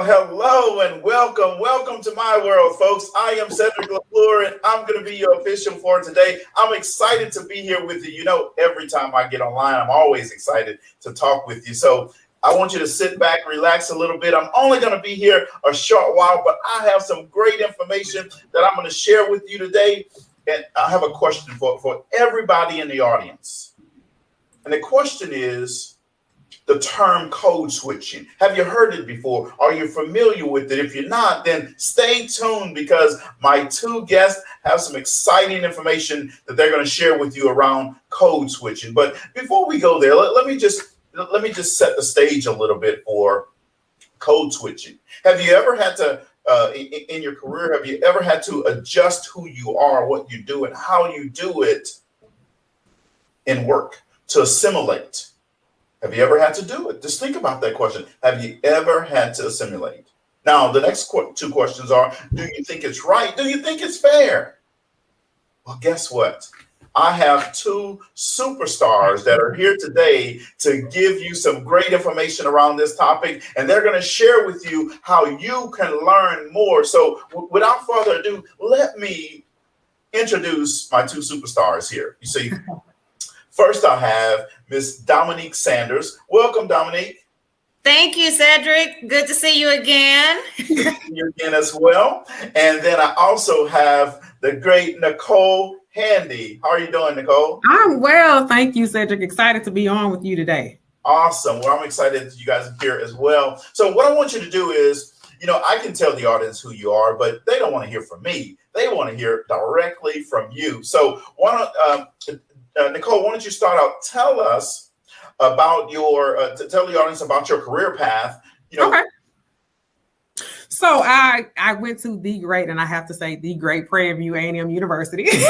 Hello, and welcome to my world, folks. I am Cedric LaFleur, and I'm going to be your official for today. I'm excited to be here with you. You know, every time I get online, I'm always excited to talk with you. So I want you to sit back, relax a little bit. I'm only going to be here a short while, but I have some great information that I'm going to share with you today. And I have a question for everybody in the audience. And the question is, the term code switching. Have you heard it before? Are you familiar with it? If you're not, then stay tuned because my two guests have some exciting information that they're going to share with you around code switching. But before we go there, let me just set the stage a little bit for code switching. Have you ever had to in your career, have you ever had to adjust who you are, what you do, and how you do it in work to assimilate? Have you ever had to do it? Just think about that question. Have you ever had to assimilate? Now, the next two questions are, do you think it's right? Do you think it's fair? Well, guess what? I have two superstars that are here today to give you some great information around this topic, and they're going to share with you how you can learn more. So without further ado, let me introduce my two superstars here. You see, first I have Miss Dominique Sanders. Welcome, Dominique. Thank you, Cedric. Good to see you again. Good to see you again as well. And then I also have the great Nicole Handy. How are you doing, Nicole? I'm well, thank you, Cedric. Excited to be on with you today. Awesome. Well, I'm excited that you guys are here as well. So what I want you to do is, I can tell the audience who you are, but they don't want to hear from me. They want to hear directly from you. So Nicole, why don't you start out? Tell us about tell the audience about your career path. Okay. So I went to the great, and I have to say the great Prairie View A&M University. We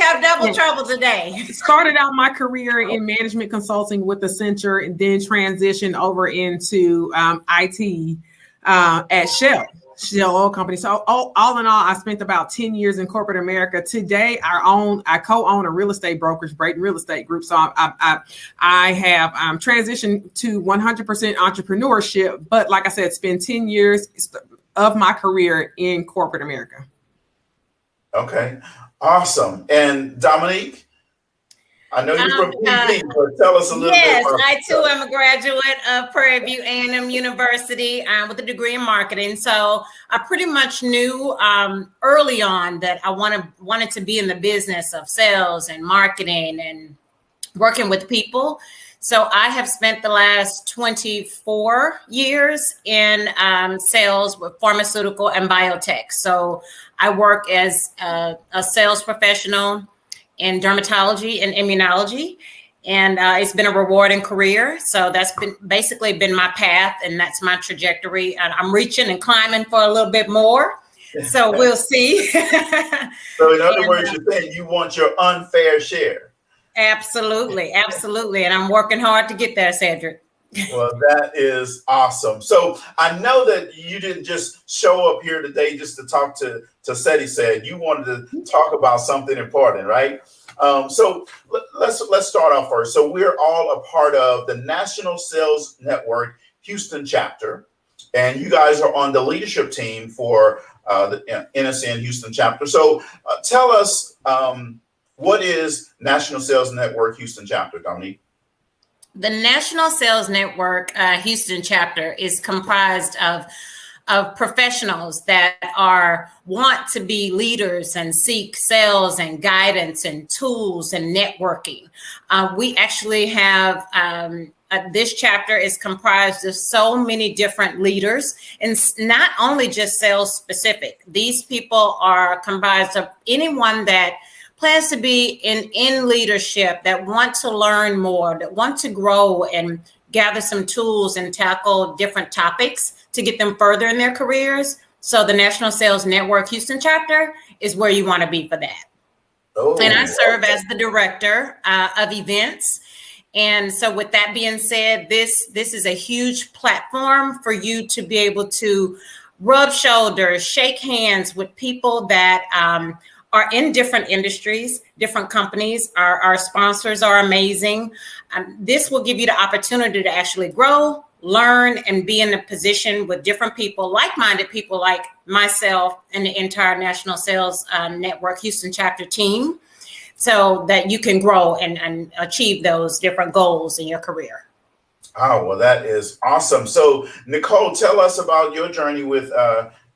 have double trouble today. Started out my career in management consulting with Accenture, and then transitioned over into IT at Shell Oil Company. So all in all, I spent about 10 years in corporate America. Today, I co-own a real estate brokerage, Brayton Real Estate Group. So I have transitioned to 100% entrepreneurship. But like I said, spent 10 years of my career in corporate America. Okay, awesome. And Dominique? I know you're from PV, but tell us a little bit. Yes, I too am a graduate of Prairie View A&M University with a degree in marketing. So I pretty much knew early on that I wanted to be in the business of sales and marketing and working with people. So I have spent the last 24 years in sales with pharmaceutical and biotech. So I work as a sales professional in dermatology and immunology. And it's been a rewarding career. So that's basically been my path, and that's my trajectory. And I'm reaching and climbing for a little bit more. So we'll see. So in other words, you're saying you want your unfair share. Absolutely. Absolutely. And I'm working hard to get there, Cedric. Well, that is awesome. So I know that you didn't just show up here today just to talk to Seti said. You wanted to talk about something important, right? So let's start off first. So we're all a part of the National Sales Network Houston chapter, and you guys are on the leadership team for the NSN Houston chapter. So tell us what is National Sales Network Houston chapter, Dominique? The National Sales Network Houston chapter is comprised of professionals that want to be leaders and seek sales and guidance and tools and networking. We actually have this chapter is comprised of so many different leaders, and not only just sales specific. These people are comprised of anyone that plans to be in leadership, that want to learn more, that want to grow and gather some tools and tackle different topics to get them further in their careers. So the National Sales Network Houston chapter is where you want to be for that. And I serve as the director of events. And so with that being said, this is a huge platform for you to be able to rub shoulders, shake hands with people that are in different industries, different companies. Our sponsors are amazing. This will give you the opportunity to actually grow, learn and be in a position with different people, like-minded people like myself and the entire National Sales Network Houston chapter team, so that you can grow and achieve those different goals in your career. Oh, well, that is awesome. So, Nicole, tell us about your journey with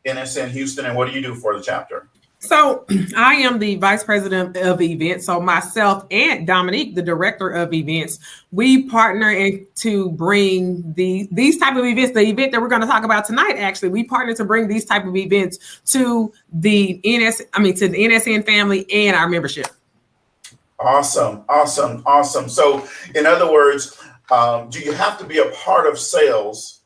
NSN Houston, and what do you do for the chapter? So I am the vice president of events. So myself and Dominique, the director of events, we partner to bring these type of events. The event that we're going to talk about tonight, actually, we partner to bring these type of events to the NSN family and our membership. Awesome. So, in other words, do you have to be a part of sales,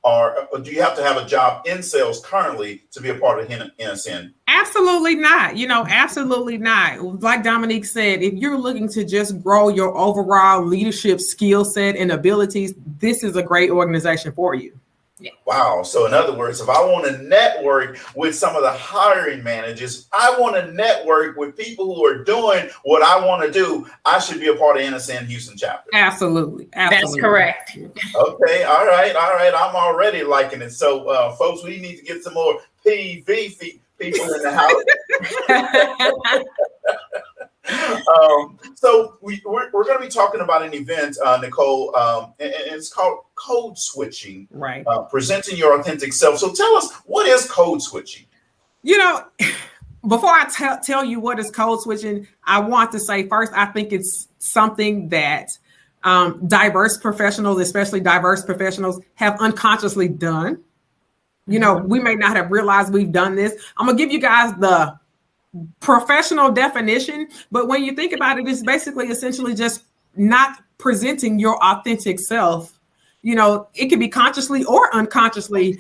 or do you have to have a job in sales currently to be a part of NSN? Absolutely not. Absolutely not. Like Dominique said, if you're looking to just grow your overall leadership skill set and abilities, this is a great organization for you. Yeah. Wow. So in other words, if I want to network with some of the hiring managers, I want to network with people who are doing what I want to do, I should be a part of NSN Houston chapter. Absolutely. That's correct. Okay. All right. I'm already liking it. So folks, we need to get some more PV people in the house. So we're going to be talking about an event, Nicole, and it's called code switching. Right. Presenting your authentic self. So tell us, what is code switching? Before I tell you what is code switching, I want to say first, I think it's something that diverse professionals, especially diverse professionals, have unconsciously done. We may not have realized we've done this. I'm going to give you guys the professional definition, but when you think about it, it's basically essentially just not presenting your authentic self. It can be consciously or unconsciously,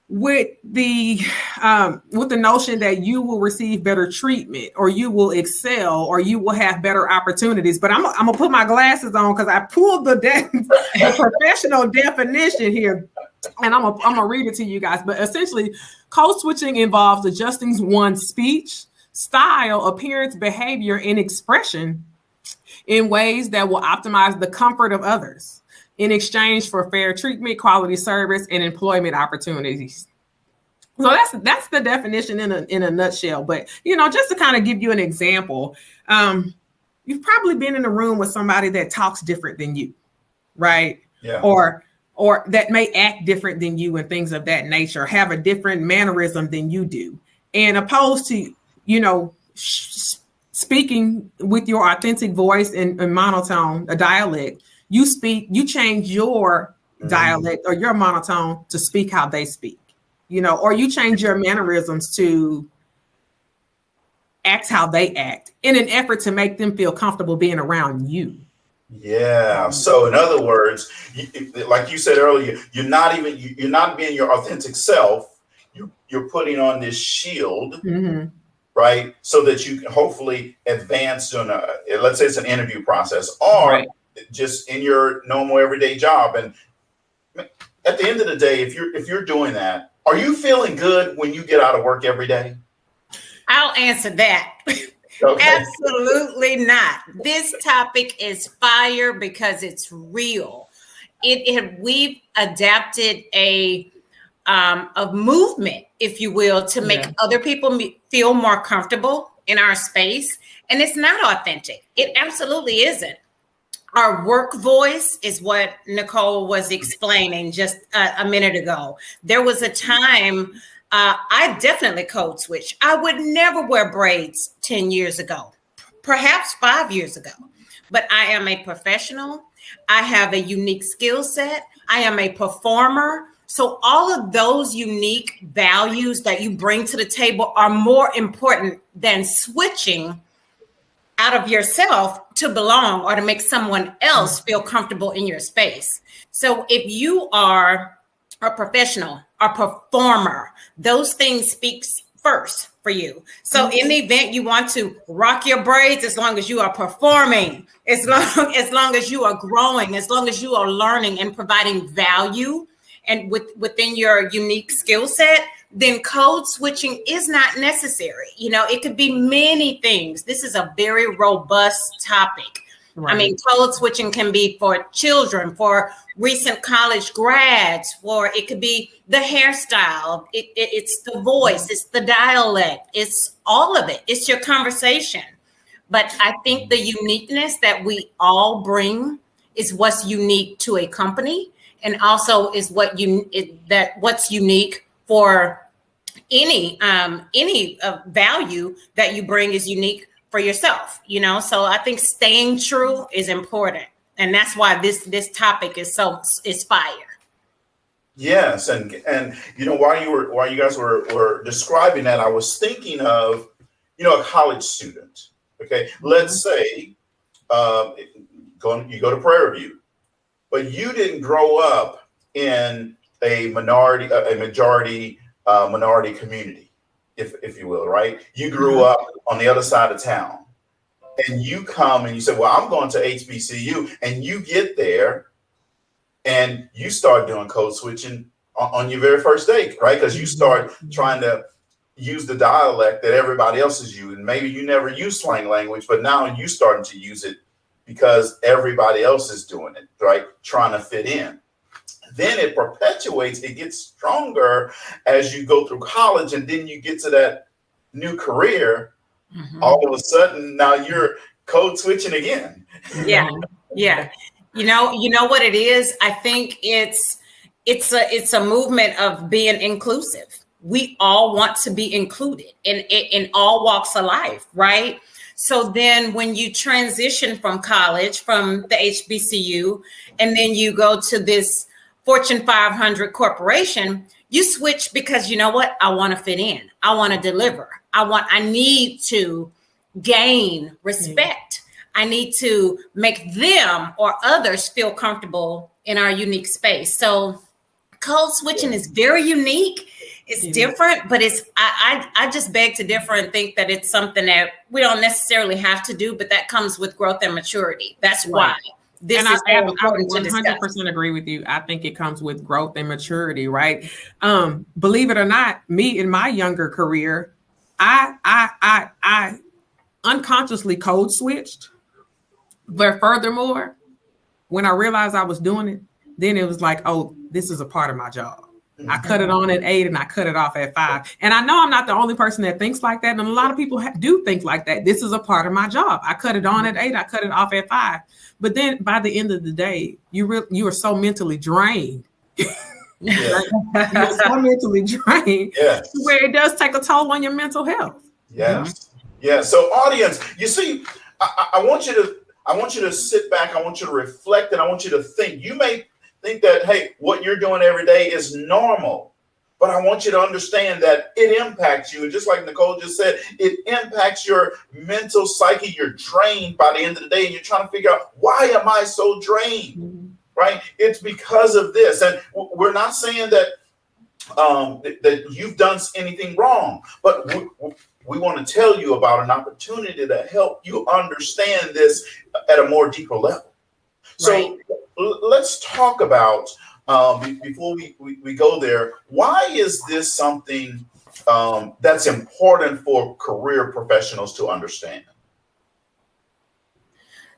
with the notion that you will receive better treatment, or you will excel, or you will have better opportunities. But I'm gonna put my glasses on because I pulled the professional definition here, and I'm gonna read it to you guys. But essentially, code switching involves adjusting one's speech, style, appearance, behavior, and expression in ways that will optimize the comfort of others in exchange for fair treatment, quality service, and employment opportunities. So that's the definition in a nutshell. But just to kind of give you an example, you've probably been in a room with somebody that talks different than you, right? Yeah. Or that may act different than you and things of that nature, have a different mannerism than you do, and opposed to speaking with your authentic voice and monotone, a dialect. You change your dialect or your monotone to speak how they speak, or you change your mannerisms to act how they act in an effort to make them feel comfortable being around you. Yeah. So in other words, like you said earlier, you're not being your authentic self. You're putting on this shield, mm-hmm. right? So that you can hopefully advance on let's say it's an interview process, or right. just in your normal everyday job. And at the end of the day, if you're doing that, are you feeling good when you get out of work every day? I'll answer that. Okay. Absolutely not. This topic is fire because it's real. We've adapted a movement, if you will, to make other people feel more comfortable in our space. And it's not authentic. It absolutely isn't. Our work voice is what Nicole was explaining just a minute ago. There was a time I definitely code switch. I would never wear braids 10 years ago, perhaps 5 years ago, but I am a professional. I have a unique skill set. I am a performer. So all of those unique values that you bring to the table are more important than switching out of yourself to belong or to make someone else feel comfortable in your space. So if you are a professional, a performer, those things speak first for you. So in the event you want to rock your braids, as long as you are performing, as long as you are growing, as long as you are learning and providing value and within your unique skill set, then code switching is not necessary. It could be many things. This is a very robust topic. Right. I mean, code switching can be for children, for recent college grads, or it could be the hairstyle. It's the voice, it's the dialect, it's all of it. It's your conversation. But I think the uniqueness that we all bring is what's unique to a company, and also is what's unique for any value that you bring is unique for yourself, so I think staying true is important, and that's why this topic is fire. Yes, and while you guys were describing that, I was thinking of a college student. Okay, let's say you go to Prairie View, but you didn't grow up in a majority minority community, if you will, right? You grew up on the other side of town, and you come and you say, well, I'm going to HBCU, and you get there and you start doing code switching on your very first day, right? Because you start trying to use the dialect that everybody else is using. Maybe you never use slang language, but now you're starting to use it because everybody else is doing it, right? Trying to fit in. Then it perpetuates, it gets stronger as you go through college, and then you get to that new career. All of a sudden, now you're code switching again. Yeah. You know what it is? I think it's a movement of being inclusive. We all want to be included in all walks of life, right? So then when you transition from college, from the HBCU, and then you go to this Fortune 500 corporation, you switch because you know what? I want to fit in. I want to deliver. I need to gain respect. I need to make them or others feel comfortable in our unique space. So code switching is very unique. It's different, but I just beg to differ and think that it's something that we don't necessarily have to do, but that comes with growth and maturity. That's why. This is I would 100% agree with you. I think it comes with growth and maturity, right? Believe it or not, me in my younger career, I unconsciously code switched. But furthermore, when I realized I was doing it, then it was like, oh, this is a part of my job. I cut it on at 8 and I cut it off at 5. And I know I'm not the only person that thinks like that. And a lot of people do think like that. This is a part of my job. I cut it on at 8. I cut it off at 5. But then by the end of the day, you are so mentally drained. You're so mentally drained. Yes. Where it does take a toll on your mental health. Yes. Yeah. So audience, you see, I want you to sit back. I want you to reflect, and I want you to think. You may think that, hey, what you're doing every day is normal, but I want you to understand that it impacts you. And just like Nicole just said, it impacts your mental psyche. You're drained by the end of the day, and you're trying to figure out, why am I so drained? Right? It's because of this. And we're not saying that that you've done anything wrong, but we want to tell you about an opportunity to help you understand this at a more deeper level. So let's talk about, before we go there, why is this something that's important for career professionals to understand?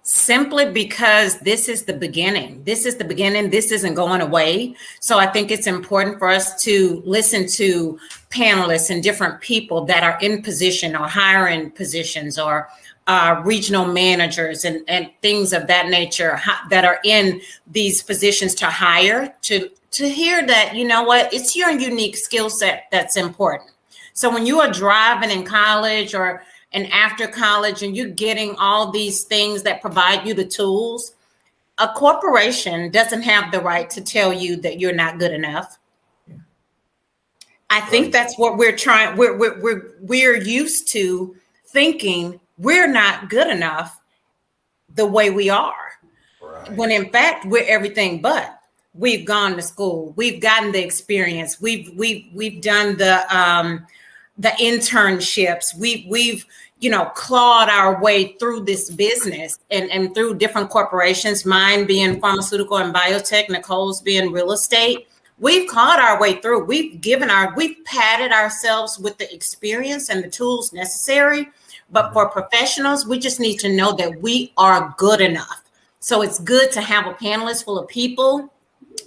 Simply because this is the beginning. This is the beginning. This isn't going away. So I think it's important for us to listen to panelists and different people that are in position or hiring positions, or regional managers and things of that nature that are in these positions to hire, to hear that, you know what, it's your unique skill set that's important. So when you are driving in college and after college, and you're getting all these things that provide you the tools, a corporation doesn't have the right to tell you that you're not good enough. I think that's what we're trying. We're used to thinking we're not good enough the way we are, when in fact we're everything but. We've gone to school, we've gotten the experience, we've done the internships, we've clawed our way through this business and through different corporations. Mine being pharmaceutical and biotech, Nicole's being real estate. We've clawed our way through. We've padded ourselves with the experience and the tools necessary. But for professionals, we just need to know that we are good enough. So it's good to have a panelist full of people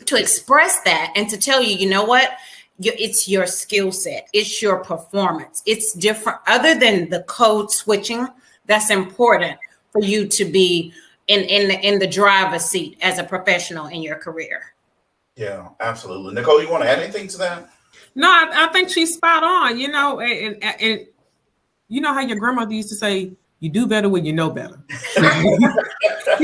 to express that and to tell you, you know what? It's your skill set. It's your performance. It's different. Other than the code switching, that's important for you to be in the driver's seat as a professional in your career. Yeah, absolutely. Nicole, you want to add anything to that? No, I think she's spot on. And you know how your grandmother used to say, you do better when you know better. Just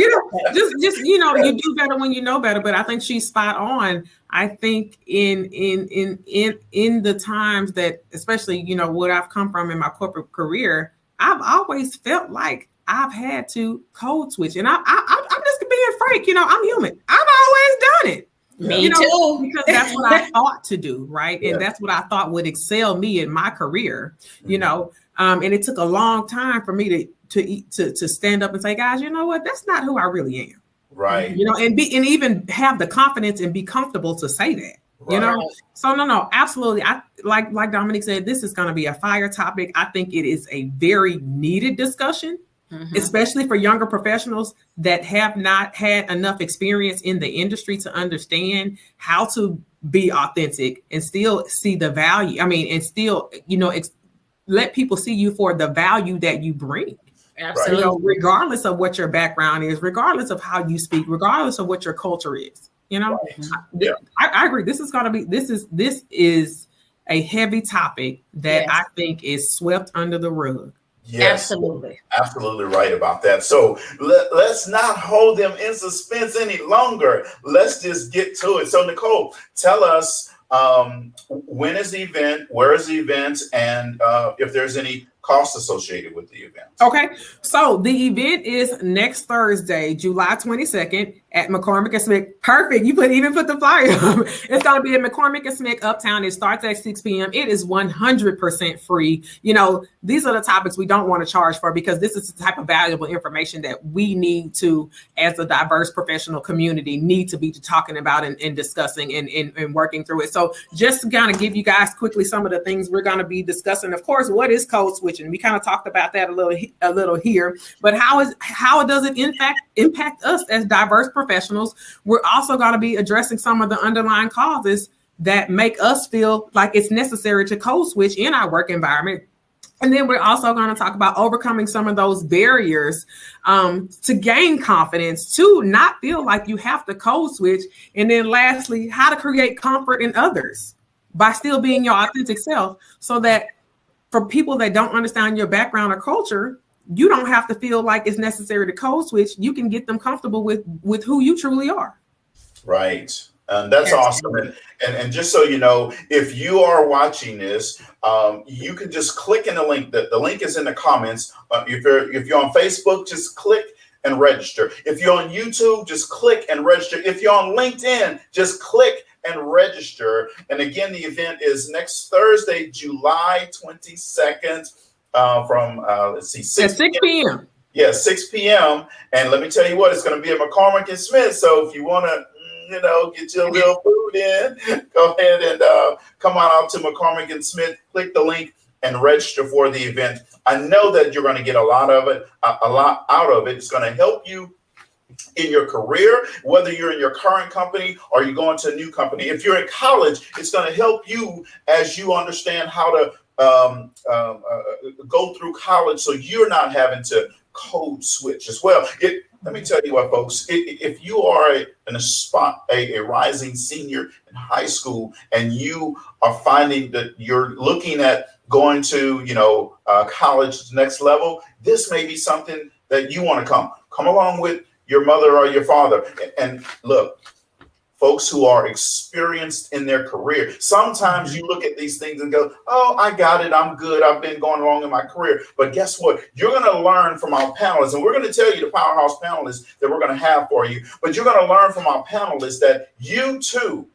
you do better when you know better. But I think she's spot on. I think in the times that, especially, what I've come from in my corporate career, I've always felt like I've had to code switch. And I'm just being frank, I'm human. I've always done it. Me too. Because that's what I thought to do, right? And that's what I thought would excel me in my career, and it took a long time for me to stand up and say, guys, you know what? That's not who I really am. Right. And even have the confidence and be comfortable to say that. Right. So no, absolutely. I like Dominique said, this is going to be a fire topic. I think it is a very needed discussion, especially for younger professionals that have not had enough experience in the industry to understand how to be authentic and still see the value. I mean, and still, let people see you for the value that you bring. Absolutely. Regardless of what your background is, regardless of how you speak, regardless of what your culture is. Right. I agree. This is a heavy topic that I think is swept under the rug. Yes, absolutely right about that. So let's not hold them in suspense any longer. Let's just get to it. So Nicole, tell us, when is the event, where is the event, and if there's any cost associated with the event. Okay, so the event is next Thursday, July 22nd at McCormick and Smith. Perfect. You even put the flyer up. It's going to be at McCormick and Smith Uptown. It starts at 6 p.m. It is 100% free. These are the topics we don't want to charge for, because this is the type of valuable information that we need to, as a diverse professional community, need to be talking about and discussing and working through it. So just to kind of give you guys quickly some of the things we're going to be discussing. Of course, what is code switching? We kind of talked about that a little here, but how does it impact us as diverse professionals? We're also going to be addressing some of the underlying causes that make us feel like it's necessary to code switch in our work environment. And then we're also going to talk about overcoming some of those barriers to gain confidence, to not feel like you have to code switch. And then lastly, how to create comfort in others by still being your authentic self, so that for people that don't understand your background or culture, you don't have to feel like it's necessary to code switch. You can get them comfortable with who you truly are. Right. And that's awesome. And just so you know, if you are watching this, you can just click in the link. The link is in the comments. If you're on Facebook, just click and register. If you're on YouTube, just click and register. If you're on LinkedIn, just click and register. And again, the event is next Thursday, July 22nd, from 6 p.m. Yeah, 6 p.m. And let me tell you what, it's going to be at McCormick and Smith. So if you want to, get your little food in, go ahead and come on out to McCormick and Smith, click the link and register for the event. I know that you're going to get a lot out of it. It's going to help you in your career, whether you're in your current company or you're going to a new company. If you're in college, it's going to help you as you understand how to go through college, so you're not having to code switch as well. Let me tell you what, folks, if you are a rising senior in high school and you are finding that you're looking at going to, college next level, this may be something that you want to come along with your mother or your father. And look, folks who are experienced in their career, sometimes you look at these things and go, oh, I got it. I'm good. I've been going along in my career. But guess what? You're going to learn from our panelists, and we're going to tell you the powerhouse panelists that we're going to have for you. But you're going to learn from our panelists that you too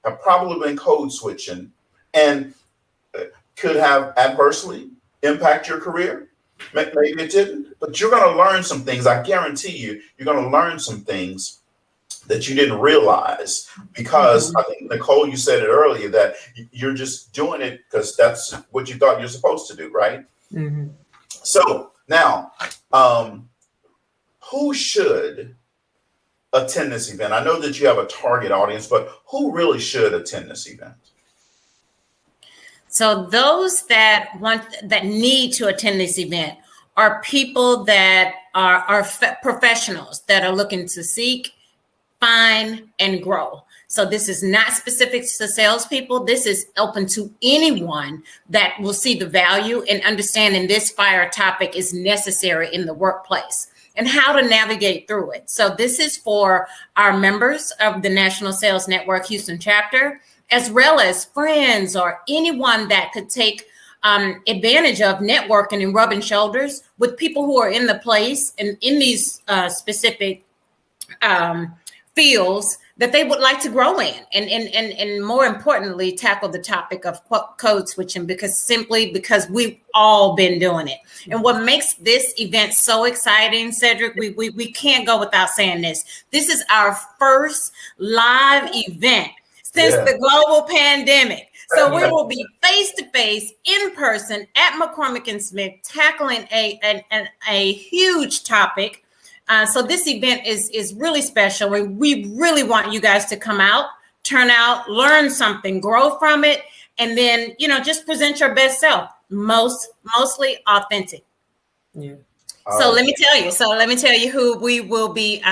have probably been code switching and could have adversely impact your career. Maybe it didn't, but you're going to learn some things. I guarantee you're going to learn some things that you didn't realize, because I think, Nicole, you said it earlier, that you're just doing it because that's what you thought you're supposed to do, right? So now, who should attend this event? I know that you have a target audience, but who really should attend this event? So those that need to attend this event are people that are professionals that are looking to seek, find, and grow. So this is not specific to salespeople. This is open to anyone that will see the value and understanding this fire topic is necessary in the workplace and how to navigate through it. So this is for our members of the National Sales Network Houston chapter, as well as friends or anyone that could take advantage of networking and rubbing shoulders with people who are in the place and in these specific fields that they would like to grow in, and more importantly, tackle the topic of code switching because we've all been doing it. And what makes this event so exciting, Cedric, we can't go without saying this. This is our first live event since the global pandemic. So we will be face-to-face, in person at McCormick and Smith, tackling a huge topic. So this event is really special, and we really want you guys to come out, turn out, learn something, grow from it, and then, just present your best self, mostly authentic. Yeah. So let me tell you who we will be, who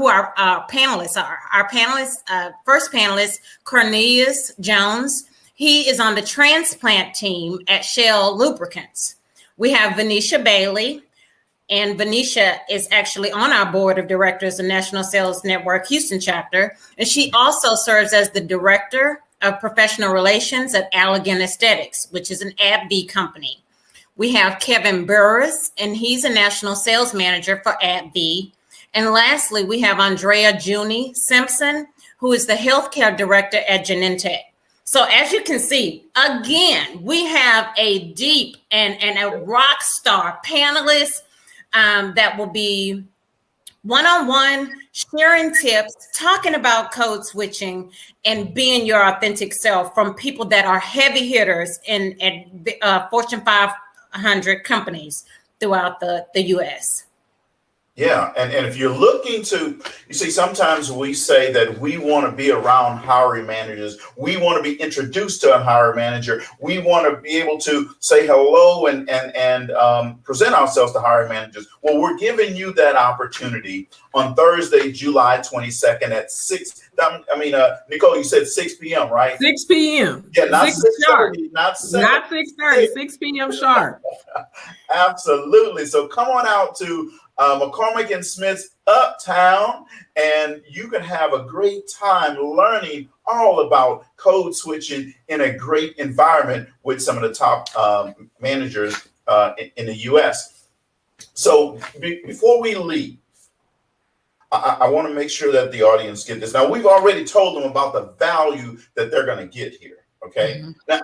our panelists are. Our panelists, first panelist, Cornelius Jones. He is on the transplant team at Shell Lubricants. We have Venetia Bailey, and Venetia is actually on our board of directors of National Sales Network Houston chapter. And she also serves as the director of professional relations at Allergan Aesthetics, which is an AbbVie company. We have Kevin Burris, and he's a national sales manager for AbbVie. And lastly, we have Andrea Juni Simpson, who is the healthcare director at Genentech. So as you can see, again, we have a deep and a rock star panelist that will be one-on-one, sharing tips, talking about code switching, and being your authentic self from people that are heavy hitters in Fortune 500 companies throughout the U.S. Yeah, and if you're looking to, you see, sometimes we say that we want to be around hiring managers. We want to be introduced to a hiring manager. We want to be able to say hello and present ourselves to hiring managers. Well, we're giving you that opportunity on Thursday, July 22nd at 6. Nicole, you said 6 p.m., right? 6 p.m. Yeah, not 6 6:30, not 7. Not 6:30, 6 p.m. sharp. Absolutely. So come on out to McCormick and Smith's Uptown, and you can have a great time learning all about code switching in a great environment with some of the top managers in the U.S. So before we leave, I want to make sure that the audience get this. Now, we've already told them about the value that they're going to get here. Okay. Mm-hmm. Now,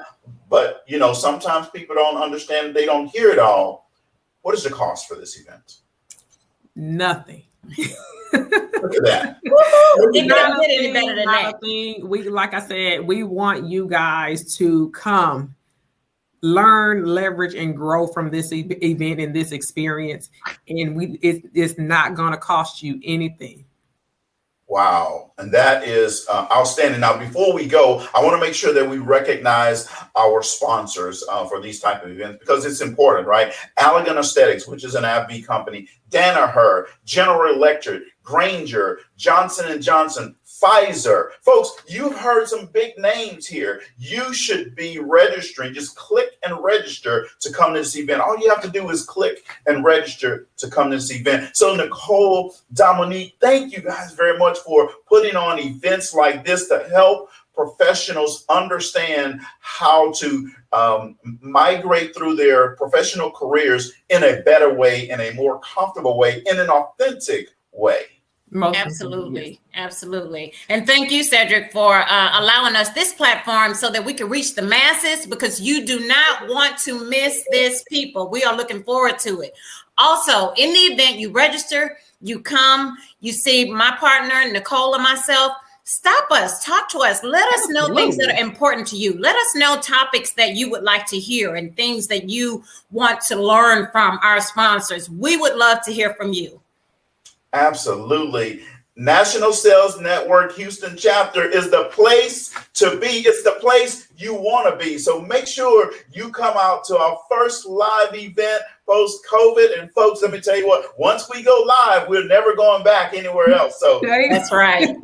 but sometimes people don't understand. They don't hear it all. What is the cost for this event? Nothing. Look at that. Like I said, we want you guys to come, learn, leverage, and grow from this event and this experience. And it's not going to cost you anything. Wow. And that is outstanding. Now, before we go, I want to make sure that we recognize our sponsors for these type of events, because it's important, right? Allergan Aesthetics, which is an AbbVie company, Danaher, General Electric, Grainger, Johnson & Johnson, Pfizer. Folks, you've heard some big names here. You should be registering. Just click and register to come to this event. All you have to do is click and register to come to this event. So Nicole, Dominique, thank you guys very much for putting on events like this to help professionals understand how to migrate through their professional careers in a better way, in a more comfortable way, in an authentic way. Absolutely. And thank you, Cedric, for allowing us this platform so that we can reach the masses, because you do not want to miss this, people. We are looking forward to it. Also, in the event, you register, you come, you see my partner, Nicole, and myself. stop us, talk to us, let us know things that are important to you. Let us know topics that you would like to hear and things that you want to learn from our sponsors. We would love to hear from you. Absolutely. National Sales Network Houston chapter is the place to be. It's the place you want to be. So make sure you come out to our first live event post-COVID. And folks, let me tell you what, once we go live, we're never going back anywhere else. So that's right.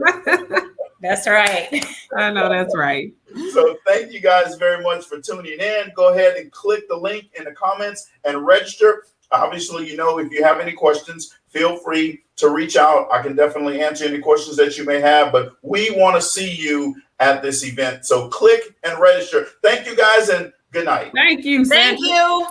That's right. I know that's right. So thank you guys very much for tuning in. Go ahead and click the link in the comments and register. Obviously, you know, if you have any questions, feel free to reach out. I can definitely answer any questions that you may have, but we want to see you at this event. So click and register. Thank you guys and good night. Thank you. Thank you.